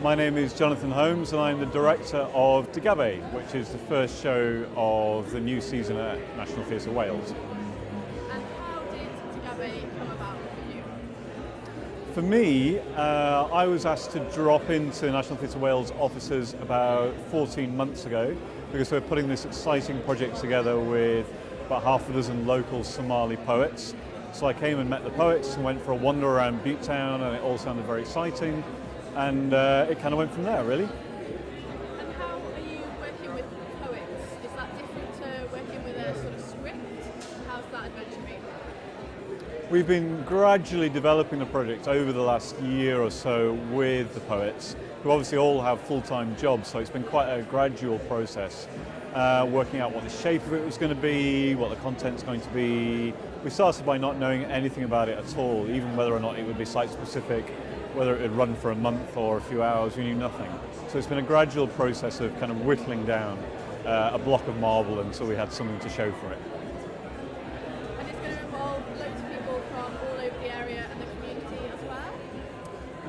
My name is Jonathan Holmes and I'm the director of Gabay, which is the first show of the new season at National Theatre Wales. And how did Gabay come about for you? For me, I was asked to drop into National Theatre Wales offices about 14 months ago because we're putting this exciting project together with about half a dozen local Somali poets. So I came and met the poets and went for a wander around Butetown, and it all sounded very exciting, and it kind of went from there, really. And how are you working with poets? Is that different to working with a sort of script? How's that adventure been? We've been gradually developing the project over the last year or so with the poets, who obviously all have full-time jobs, so it's been quite a gradual process. Working out what the shape of it was going to be, what the content's going to be. We started by not knowing anything about it at all, even whether or not it would be site-specific, whether it would run for a month or a few hours, we knew nothing. So it's been a gradual process of kind of whittling down a block of marble until we had something to show for it. And it's going to involve loads of people from all over the area and the community as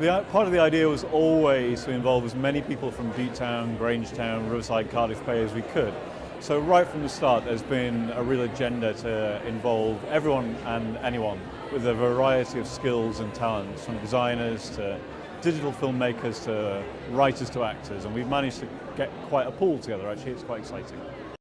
well? Part of the idea was always to involve as many people from Butetown, Grangetown, Riverside, Cardiff Bay as we could. So right from the start there's been a real agenda to involve everyone and anyone with a variety of skills and talents, from designers to digital filmmakers to writers to actors, and we've managed to get quite a pool together. Actually, it's quite exciting.